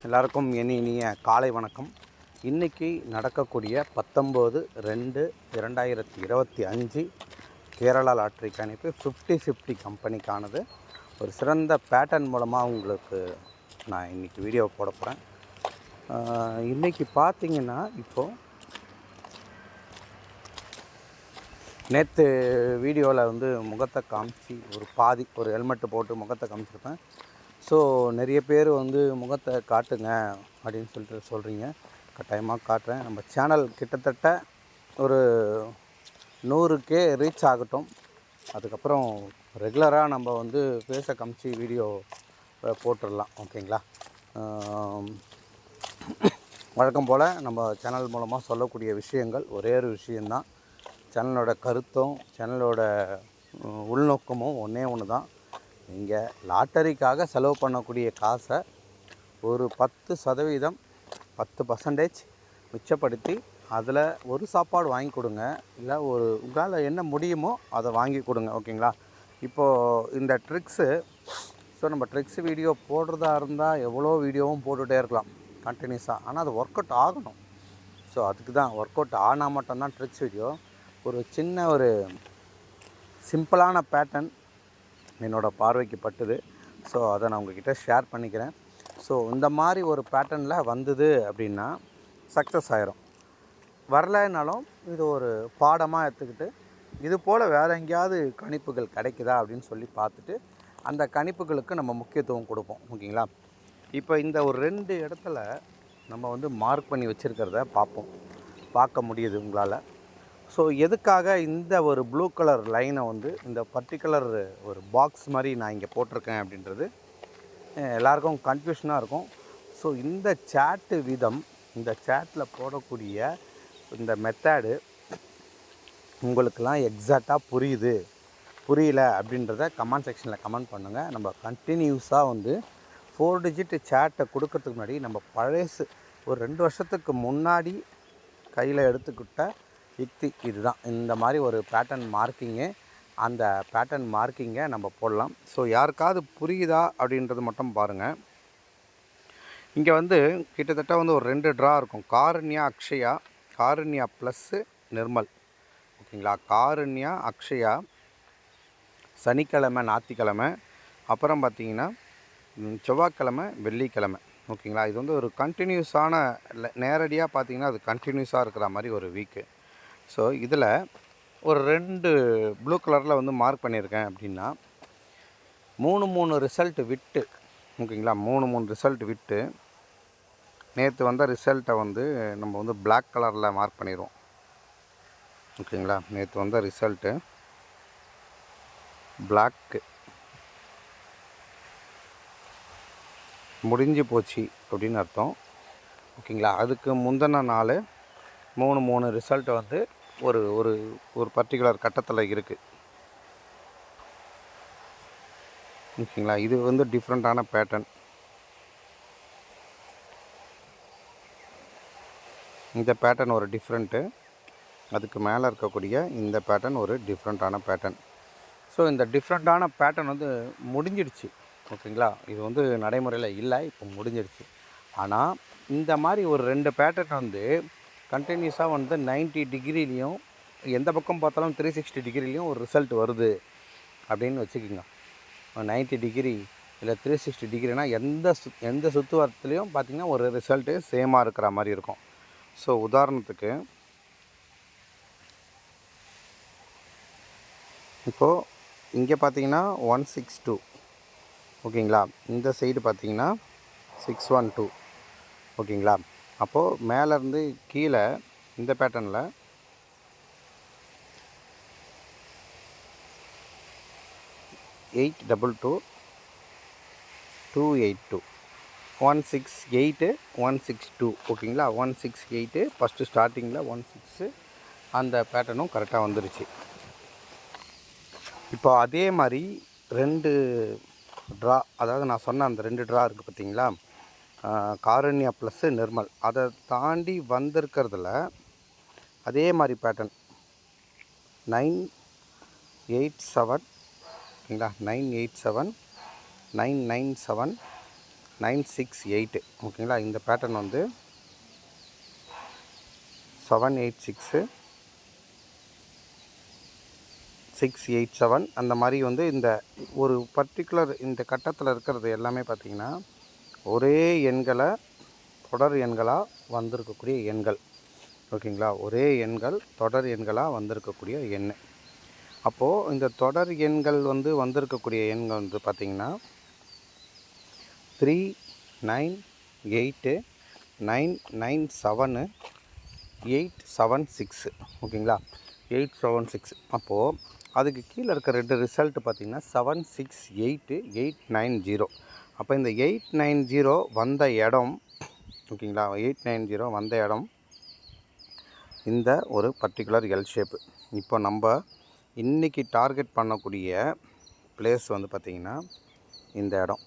எல்லாருக்கும் இனிய காலை வணக்கம். இன்றைக்கி நடக்கக்கூடிய 19/2/2025 கேரளா லாட்ரி கணிப்பு 50-50 கம்பெனிக்கானது. ஒரு சிறந்த பேட்டர்ன் மூலமாக உங்களுக்கு நான் இன்றைக்கி வீடியோ போட போகிறேன். இன்றைக்கி பார்த்திங்கன்னா, இப்போது நேற்று வீடியோவில் முகத்தை காமிச்சு ஒரு ஹெல்மெட்டு போட்டு முகத்தை காமிச்சிருப்பேன். ஸோ நிறைய பேர் முகத்தை காட்டுங்க அப்படின்னு சொல்கிறீங்க. கட்டாயமாக காட்டுறேன். நம்ம சேனல் கிட்டத்தட்ட ஒரு 100K ரீச் ஆகட்டும். அதுக்கப்புறம் ரெகுலராக நம்ம ஃபேஸை காமிச்சு வீடியோ போட்டுடலாம். ஓகேங்களா? வழக்கம் போல் நம்ம சேனல் மூலமாக சொல்லக்கூடிய விஷயங்கள் ஒரே ஒரு விஷயந்தான். சேனலோட கருத்தும் சேனலோட உள்நோக்கமும் ஒன்று தான். நீங்கள் லாட்டரிக்காக செலவு பண்ணக்கூடிய காசை ஒரு 10% 10% மிச்சப்படுத்தி அதில் ஒரு சாப்பாடு வாங்கி கொடுங்க. இல்லை உங்களால் என்ன முடியுமோ அதை வாங்கி கொடுங்க. ஓகேங்களா? இப்போது இந்த ட்ரிக்ஸு நம்ம ட்ரிக்ஸ் வீடியோ போடுறதா இருந்தால் எவ்வளோ வீடியோவும் போட்டுகிட்டே இருக்கலாம் கண்டினியூஸாக. ஆனால் அது ஒர்க் அவுட் ஆகணும். ஸோ அதுக்கு தான் ஒர்க் அவுட் ஆனால் மட்டும்தான் ட்ரிக்ஸ் வீடியோ. ஒரு சின்ன சிம்பிளான பேட்டர்ன் என்னோடய பார்வைக்கு பட்டுது. ஸோ அதை நான் உங்கள்கிட்ட ஷேர் பண்ணிக்கிறேன். ஸோ இந்த மாதிரி ஒரு பேட்டர்னில் வந்தது அப்படின்னா சக்ஸஸ் ஆயிரும். வரலைனாலும் இது ஒரு பாடமாக எடுத்துக்கிட்டு இது போல் வேறு எங்கேயாவது கணிப்புகள் கிடைக்குதா அப்படின்னு சொல்லி பார்த்துட்டு அந்த கணிப்புகளுக்கு நம்ம முக்கியத்துவம் கொடுப்போம். ஓகேங்களா? இப்போ இந்த ஒரு 2 இடத்துல நம்ம மார்க் பண்ணி வச்சுருக்கிறத பார்க்க முடியுது உங்களால். ஸோ எதுக்காக இந்த ஒரு ப்ளூ கலர் லைனை இந்த பர்டிகுலர் ஒரு பாக்ஸ் மாதிரி நான் இங்கே போட்டிருக்கேன் அப்படின்றது எல்லாருக்கும் கன்ஃபியூஷனாக இருக்கும். ஸோ இந்த சேட்டு விதம், இந்த சேட்டில் போடக்கூடிய இந்த மெத்தடு உங்களுக்கெல்லாம் எக்ஸாக்டாக புரியல அப்படின்றத கமெண்ட் செக்ஷனில் கமெண்ட் பண்ணுங்கள். நம்ம கண்டினியூஸாக 4 டிஜிட் சேட்டை கொடுக்கறதுக்கு முன்னாடி நம்ம பழசு ஒரு 2 வருஷத்துக்கு முன்னாடி கையில் எடுத்துக்கிட்ட யுக்தி இதுதான். இந்த மாதிரி ஒரு பேட்டர்ன் மார்க்கிங்கு, அந்த பேட்டர்ன் மார்க்கிங்கை நம்ம போடலாம். ஸோ யாருக்காவது புரியுதா அப்படின்றது மட்டும் பாருங்கள். இங்கே கிட்டத்தட்ட ஒரு 2 ட்ரா இருக்கும். காருண்யா அக்ஷயா, காருண்யா ப்ளஸ்ஸு நிர்மல். ஓகேங்களா? காருண்யா அக்ஷயா சனிக்கிழமை ஞாயிற்றுக்கிழமை, அப்புறம் பார்த்திங்கன்னா செவ்வாய்க்கிழமை வெள்ளிக்கிழமை. ஓகேங்களா? இது ஒரு கண்டினியூஸான நேரடியாக பார்த்திங்கன்னா அது கண்டினியூஸாக இருக்கிற மாதிரி ஒரு வீக்கு. ஸோ இதில் ஒரு 2 ப்ளூ கலரில் மார்க் பண்ணியிருக்கேன் அப்படின்னா 3 ரிசல்ட் விட்டு, ஓகேங்களா, 3 ரிசல்ட் விட்டு நேற்று வந்த ரிசல்ட்டை நம்ம பிளாக் கலரில் மார்க் பண்ணிடுவோம். ஓகேங்களா? நேற்று வந்த ரிசல்ட்டு பிளாக்கு முடிஞ்சு போச்சு அப்படின்னு அர்த்தம். ஓகேங்களா? அதுக்கு முந்தின நாள் 3 ரிசல்ட்டு ஒரு ஒரு ஒரு பர்டிகுலர் கட்டத்தில் இருக்குது. ஓகேங்களா? இது டிஃப்ரெண்ட்டான பேட்டர்ன். இந்த பேட்டர்ன் ஒரு டிஃப்ரெண்ட்டு. அதுக்கு மேலே இருக்கக்கூடிய இந்த பேட்டர்ன் ஒரு டிஃப்ரெண்ட்டான பேட்டர்ன். ஸோ இந்த டிஃப்ரெண்ட்டான பேட்டர்ன் முடிஞ்சிடுச்சு. ஓகேங்களா? இது நடைமுறையில் இல்லை, இப்போ முடிஞ்சிடுச்சு. ஆனால் இந்த மாதிரி ஒரு 2 பேட்டர்ன் கண்டினியூஸாக 90 டிகிரிலையும் எந்த பக்கம் பார்த்தாலும் 360 டிகிரிலையும் ஒரு ரிசல்ட் வருது அப்படின்னு வச்சுக்கோங்க. 90 டிகிரி இல்லை 360 டிகிரினா எந்த சுற்றுவட்டத்துலேயும் பார்த்திங்கன்னா ஒரு ரிசல்ட்டு சேமாக இருக்கிற மாதிரி இருக்கும். ஸோ உதாரணத்துக்கு இப்போது இங்கே பார்த்திங்கன்னா 162. ஓகேங்களா? இந்த சைடு பார்த்திங்கன்னா 612. ஓகேங்களா? அப்போது மேலேருந்து கீழே இந்த பேட்டர்னில் 822 282 168 162. ஓகேங்களா? 168 ஃபஸ்ட்டு ஸ்டார்டிங்கில் 16 அந்த பேட்டர்னும் கரெக்டாக வந்துருச்சு. இப்போ அதே மாதிரி 2 ட்ரா, அதாவது நான் சொன்ன அந்த 2 ட்ரா இருக்குது பார்த்திங்களா, காருண்யா ப்ளஸ்ஸு நிர்மல், அதை தாண்டி வந்திருக்கிறதுல அதே மாதிரி பேட்டர்ன் 987. ஓகேங்களா? 987 997 968. ஓகேங்களா. இந்த பேட்டர்ன் வந்து 786 687 அந்த மாதிரி வந்து இந்த ஒரு பர்டிகுலர் இந்த கட்டத்தில் இருக்கிறது எல்லாமே பார்த்திங்கன்னா ஒரே எண்களை தொடர் எண்களாக வந்திருக்கக்கூடிய எண்கள். ஓகேங்களா. ஒரே எண்கள் தொடர் எண்களாக வந்திருக்கக்கூடிய எண். அப்போது இந்த தொடர் எண்கள் வந்து வந்திருக்கக்கூடிய எண்கள் வந்து பார்த்திங்கன்னா 3 9 8 9 9 7 876. ஓகேங்களா. 876. அப்போது அதுக்கு கீழே இருக்க 2 ரிசல்ட் பார்த்திங்கன்னா 768 890. அப்போ இந்த 890 வந்த இடம், ஓகேங்களா, 890 வந்த இடம் இந்த ஒரு பர்டிகுலர் எல் ஷேப்பு. இப்போ நம்ம இன்றைக்கி டார்கெட் பண்ணக்கூடிய பிளேஸ் வந்து பார்த்திங்கன்னா இந்த இடம்.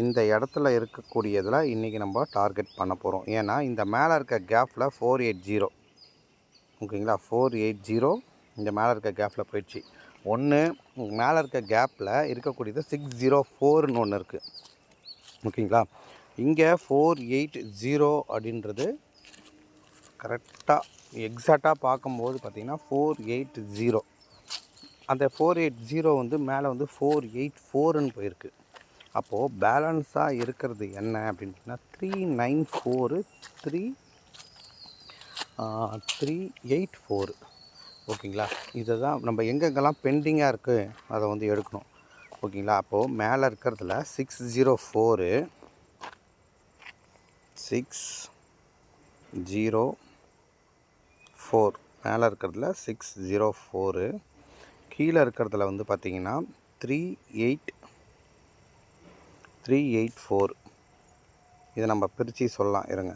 இந்த இடத்துல இருக்கக்கூடியதில் இன்றைக்கி நம்ம டார்கெட் பண்ண போகிறோம். ஏன்னா இந்த மேலே இருக்க கேப்பில் 480. ஓகேங்களா. 480 இந்த மேலே இருக்க கேப்பில் போயிடுச்சு. ஒன்று மேலே இருக்க கேப்பில் இருக்கக்கூடியது 604ன்னு ஒன்று இருக்குது. ஓகேங்களா. இங்கே 480 அப்படின்றது கரெக்டாக எக்ஸாக்டாக பார்க்கும்போது பார்த்திங்கன்னா 480. அந்த 480 வந்து மேலே வந்து 484ன்னு போயிருக்கு. அப்போது பேலன்ஸாக இருக்கிறது என்ன அப்படின்னா 394 384. ஓகேங்களா. இதை தான் நம்ம எங்கெங்கெல்லாம் பெண்டிங்காக இருக்குது அதை வந்து எடுக்கணும். ஓகேங்களா. அப்போது மேலே இருக்கிறதுல 604 மேலே இருக்கிறதுல 604. கீழே இருக்கிறதுல வந்து பார்த்திங்கன்னா 384. இதை நம்ம பிரித்து சொல்லலாம். இருங்க.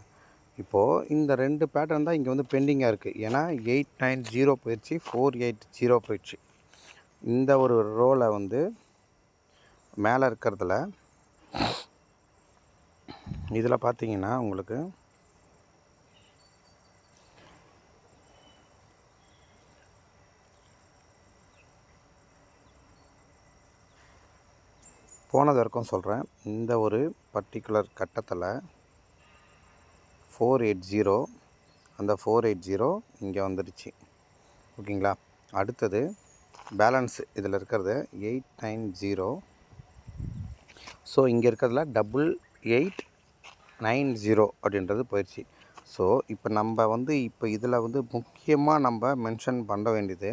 இப்போது இந்த 2 பேட்டர்ன் தான் இங்கே வந்து பெண்டிங்காக இருக்குது. ஏன்னா 890 போயிடுச்சு, 480 போயிடுச்சு. இந்த ஒரு ரோவில் வந்து மேலே இருக்கிறதுல இதில் பார்த்தீங்கன்னா உங்களுக்கு போனது வரைக்கும் சொல்கிறேன். இந்த ஒரு பர்டிகுலர் கட்டத்தில் 480, அந்த 480 இங்கே வந்துடுச்சு. ஓகேங்களா. அடுத்தது பேலன்ஸ் இதில் இருக்கிறது 890. ஸோ இங்கே இருக்கிறதுல 8890 அப்படின்றது போயிடுச்சு. ஸோ இப்போ நம்ம வந்து இப்போ இதில் வந்து முக்கியமாக நம்ம மென்ஷன் பண்ண வேண்டியது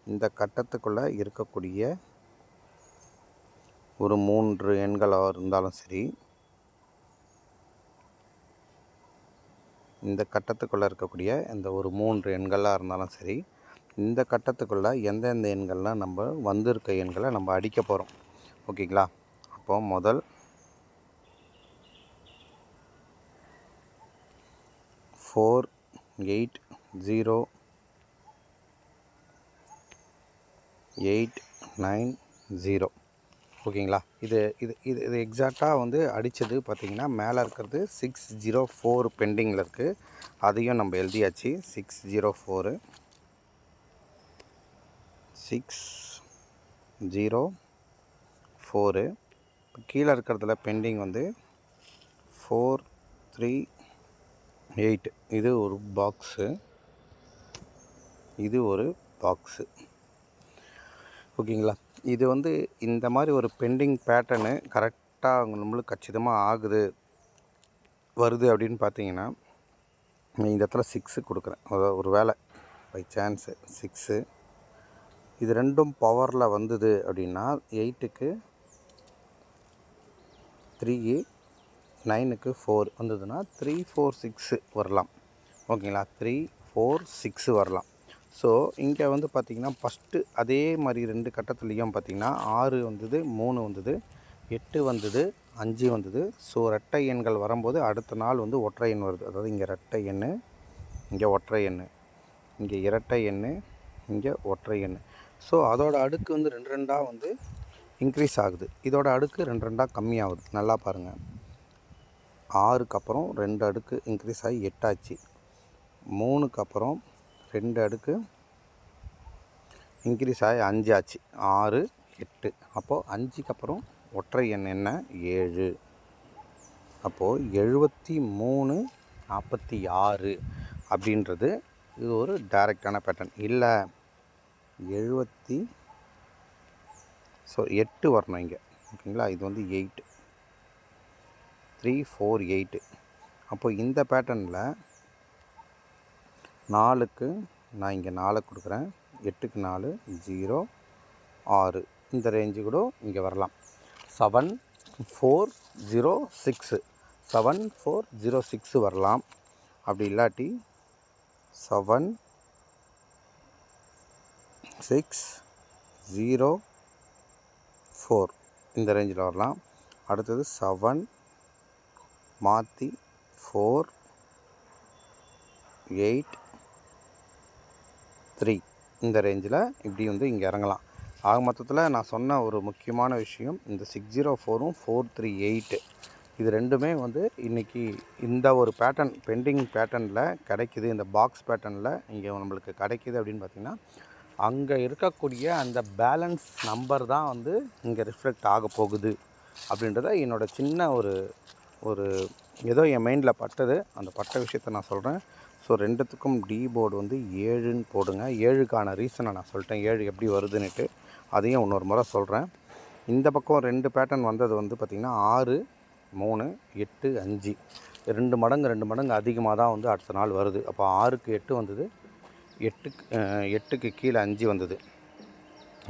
இந்த கட்டத்துக்குள்ளே இருக்கக்கூடிய ஒரு 3 எண்களாக இருந்தாலும் சரி, இந்த கட்டத்துக்குள்ளே இருக்கக்கூடிய இந்த ஒரு 3 எண்களாக இருந்தாலும் சரி, இந்த கட்டத்துக்குள்ளே எந்தெந்த எண்கள்லாம் நம்ம வந்திருக்க எண்களை நம்ம அடிக்க போகிறோம். ஓகேங்களா. அப்போது முதல் 480 890. ஓகேங்களா. இது இது இது இது எக்ஸாக்டாக வந்து அடித்தது பார்த்திங்கன்னா மேலே இருக்கிறது 604 பெண்டிங்கில் இருக்குது. அதையும் நம்ம எழுதியாச்சு. 604 604. கீழே இருக்கிறதுல பெண்டிங் வந்து 438. இது ஒரு பாக்ஸு, இது ஒரு பாக்ஸு. ஓகேங்களா. இது வந்து இந்த மாதிரி ஒரு பெண்டிங் பேட்டர்னு கரெக்டாக நம்மளுக்கு கச்சிதமாக வருது அப்படின்னு பார்த்தீங்கன்னா இந்த இடத்துல 6 கொடுக்குறேன். அதாவது ஒரு வேளை பை சான்ஸு 6 இது ரெண்டும் பவரில் வந்தது அப்படின்னா 8க்கு 3 9க்கு 4 வந்ததுன்னா 346 வரலாம். ஓகேங்களா. 346 வரலாம். ஸோ இங்கே வந்து பார்த்திங்கன்னா ஃபஸ்ட்டு அதே மாதிரி 2 கட்டத்துலேயும் பார்த்திங்கன்னா 6 வந்தது, 3 வந்தது, 8 வந்தது, 5 வந்தது. ஸோ ரெட்டை எண்கள் வரும்போது அடுத்த நாள் வந்து ஒற்றை எண் வருது. அதாவது இங்கே ரெட்டை எண், இங்கே ஒற்றை எண், இங்கே இரட்டை எண், இங்கே ஒற்றை எண். ஸோ அதோட அடுக்கு வந்து 2 2 வந்து இன்க்ரீஸ் ஆகுது. இதோட அடுக்கு 2 2 கம்மியாகுது. நல்லா பாருங்கள். 6க்கு அப்புறம் 2 அடுக்கு இன்க்ரீஸ் ஆகி 8 ஆச்சு. 3க்கு அப்புறம் 2 அடுக்கு இன்க்ரீஸ் ஆகி 5 ஆச்சு. 6 8. அப்போது 5க்கு அப்புறம் ஒற்றை எண் என்ன 7. அப்போது 7346 அப்படின்றது இது ஒரு டைரக்டான பேட்டர்ன். இல்லை 8 வரணும் இங்கே. ஓகேங்களா, இது வந்து 8 3 4 8. அப்போது இந்த பேட்டர்னில் 4க்கு நான் இங்கே 4 கொடுக்குறேன், 8க்கு 4 0 6 இந்த ரேஞ்சு கூட இங்கே வரலாம். 7406 7406 வரலாம். அப்படி இல்லாட்டி 7604 இந்த ரேஞ்சில் வரலாம். அடுத்தது 7 மாற்றி 4 8 3 இந்த ரேஞ்சில் இப்படி வந்து இங்கே இறங்கலாம். ஆக மொத்தத்தில் நான் சொன்ன ஒரு முக்கியமான விஷயம், இந்த 604ம் 438 இது ரெண்டுமே வந்து இன்றைக்கி இந்த ஒரு பேட்டர்ன் பெண்டிங் பேட்டர்னில் கிடைக்கிது. இந்த பாக்ஸ் பேட்டர்னில் இங்கே நம்மளுக்கு கிடைக்கிது அப்படின்னு பார்த்திங்கன்னா, அங்கே இருக்கக்கூடிய அந்த பேலன்ஸ் நம்பர் தான் வந்து இங்கே ரிஃப்ளெக்ட் ஆக போகுது அப்படின்றத என்னோடய சின்ன ஒரு ஏதோ என் மைண்டில் பட்டது, அந்த பட்ட விஷயத்தை நான் சொல்கிறேன். ஸோ ரெண்டுத்துக்கும் டி போர்டு வந்து 7ன்னு போடுங்க. 7க்கான ரீசனை நான் சொல்லிட்டேன், 7 எப்படி வருதுன்னுட்டு. அதையும் இன்னொரு முறை சொல்கிறேன். இந்த பக்கம் 2 பேட்டர்ன் வந்தது வந்து பார்த்திங்கன்னா 6 3 8 5 2 மடங்கு அதிகமாக தான் வந்து அடுத்த நாள் வருது. அப்போ 6க்கு 8 வந்தது, 8க்கு கீழே 5 வந்தது.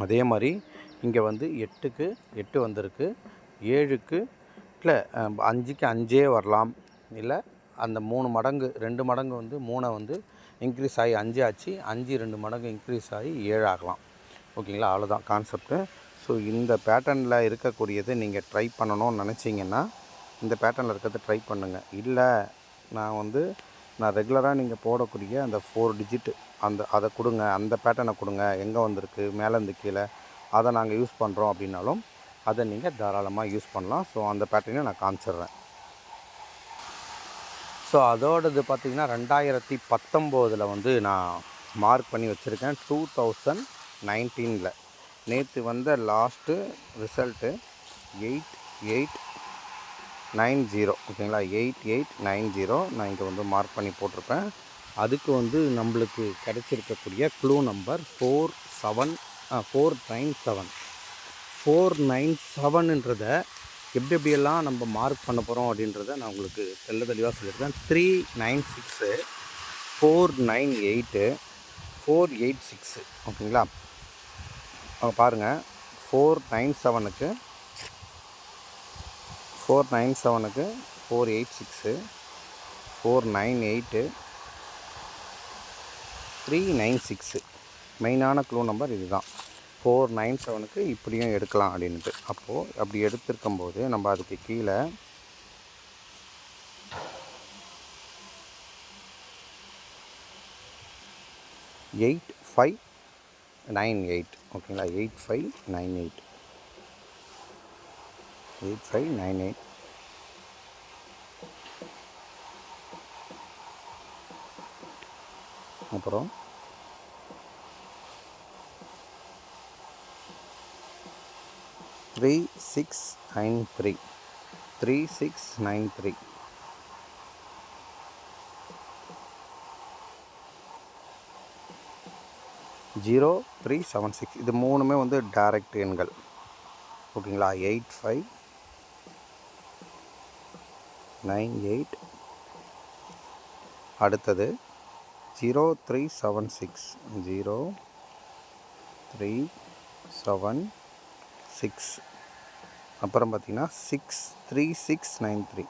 அதே மாதிரி இங்கே வந்து 8க்கு 8 வந்திருக்கு, 7க்கு இல்லை 5க்கு 5 வரலாம். இல்லை அந்த 3 மடங்கு 2 மடங்கு வந்து 3 வந்து இன்க்ரீஸ் ஆகி 5 ஆச்சு, 5 2 மடங்கு இன்க்ரீஸ் ஆகி 7 ஆகலாம். ஓகேங்களா, அவ்வளோதான் கான்செப்ட்டு. ஸோ இந்த பேட்டர்னில் இருக்கக்கூடியது நீங்கள் ட்ரை பண்ணணும்னு நினச்சிங்கன்னா இந்த பேட்டர்னில் இருக்கிறத ட்ரை பண்ணுங்கள். இல்லை நான் ரெகுலராக நீங்கள் போடக்கூடிய அந்த 4 டிஜிட் அதை கொடுங்க, அந்த பேட்டர்னை கொடுங்க, எங்கே வந்திருக்கு மேலேருந்து கீழே அதை நாங்கள் யூஸ் பண்ணுறோம் அப்படின்னாலும் அதை நீங்கள் தாராளமாக யூஸ் பண்ணலாம். ஸோ அந்த பேட்டர்னையும் நான் காமிச்சிட்றேன். ஸோ அதோடது பார்த்திங்கன்னா 2019 வந்து நான் மார்க் பண்ணி வச்சுருக்கேன். 2019 நேற்று வந்த லாஸ்ட்டு ரிசல்ட்டு 8890. ஓகேங்களா, 8890 நான் இங்கே வந்து மார்க் பண்ணி போட்டிருப்பேன். அதுக்கு வந்து நம்மளுக்கு கிடைச்சிருக்கக்கூடிய க்ளூ நம்பர் 497. 497ன்றத எப்படியெல்லாம் நம்ம மார்க் பண்ண போகிறோம் அப்படின்றத நான் உங்களுக்கு தெளிவாக சொல்லியிருக்கேன். 396 498 486. ஓகேங்களா, பாருங்கள் 497க்கு 486 498 396 மெயினான க்ளூ நம்பர் இது தான். 497க்கு இப்படியும் எடுக்கலாம் அப்படின்ட்டு. அப்போது அப்படி எடுத்திருக்கும்போது நம்ம அதுக்கு கீழே 8598. ஓகேங்களா, 8598 அப்புறம் 3693 0376. இது மூணுமே வந்து டைரக்ட் எண்கள். ஓகேங்களா, 8598 அடுத்தது 0376 0376 அப்புறம் பார்த்திங்கன்னா 3693.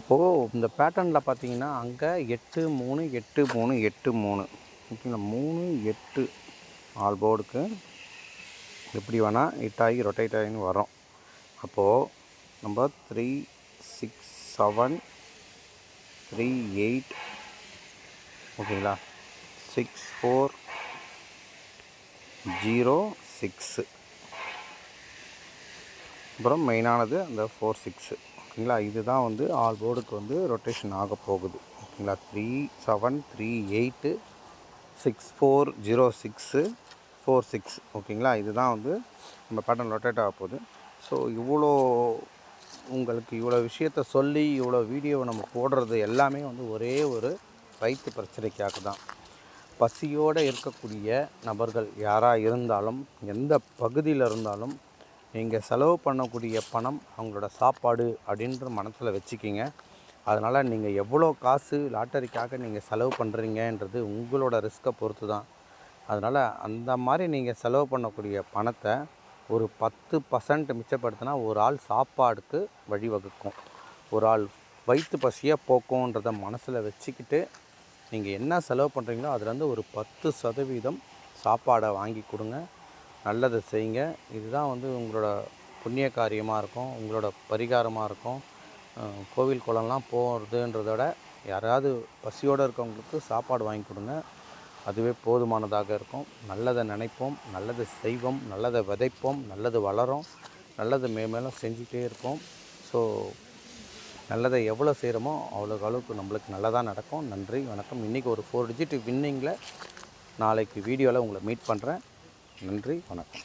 இப்போது இந்த பேட்டர்னில் பார்த்தீங்கன்னா அங்கே 8 3 8 3 8 3. ஓகேங்களா, 3 8 ஆல் போர்டுக்கு எப்படி வேணால் ஹிட் ஆகி ரொட்டேட் ஆகின்னு வரும். அப்போது நம்ம 36738. ஓகேங்களா, 6406 அப்புறம் மெயினானது அந்த 46. ஓகேங்களா, இதுதான் வந்து ஆல் போர்டுக்கு வந்து ரொட்டேஷன் ஆக போகுது. ஓகேங்களா, 3738 640646 ஓகேங்களா. இதுதான் வந்து நம்ம பேட்டர்ன் ரொட்டேட் ஆக போகுது. ஸோ உங்களுக்கு இவ்வளோ விஷயத்த சொல்லி இவ்வளோ வீடியோவை நம்ம போடுறது எல்லாமே வந்து ஒரே ஒரு வயிற்று பிரச்சனைக்காக தான். பசியோடு இருக்கக்கூடிய நபர்கள் யாராக இருந்தாலும், எந்த பகுதியில் இருந்தாலும், நீங்கள் செலவு பண்ணக்கூடிய பணம் அவங்களோட சாப்பாடு அப்படின்ற மனசில் வச்சுக்கிங்க. அதனால் நீங்கள் எவ்வளோ காசு லாட்டரிக்காக நீங்கள் செலவு பண்ணுறீங்கன்றது உங்களோட ரிஸ்க்கை பொறுத்து தான். அதனால் அந்த மாதிரி நீங்கள் செலவு பண்ணக்கூடிய பணத்தை ஒரு 10% மிச்சப்படுத்தினா ஒரு ஆள் சாப்பாடுக்கு வழிவகுக்கும், ஒரு ஆள் வயிற்று பசியை போக்கும்ன்றதை மனசில் வச்சுக்கிட்டு நீங்கள் என்ன செலவு பண்ணுறீங்களோ அதுலேருந்து ஒரு 10% சாப்பாடை வாங்கி கொடுங்க, நல்லதை செய்யுங்க. இதுதான் வந்து உங்களோட புண்ணிய காரியமாக இருக்கும், உங்களோட பரிகாரமாக இருக்கும். கோவில் குளம்லாம் போகிறதுன்றத விட யாராவது பசியோடு இருக்கவங்களுக்கு சாப்பாடு வாங்கி கொடுங்க, அதுவே போதுமானதாக இருக்கும். நல்லதை நினைப்போம், நல்லதை செய்வோம், நல்லதை விதைப்போம், நல்லது வளரும், நல்லது மேலும் செஞ்சுக்கிட்டே இருப்போம். ஸோ நல்லதை எவ்வளோ செய்கிறோமோ அவ்வளோக்கு அளவுக்கு நம்மளுக்கு நல்லதாக நடக்கும். நன்றி, வணக்கம். இன்றைக்கி ஒரு 4 டிஜிட் வின்னிங்கில் நாளைக்கு வீடியோவில் உங்களை மீட் பண்ணுறேன். நன்றி, வணக்கம்.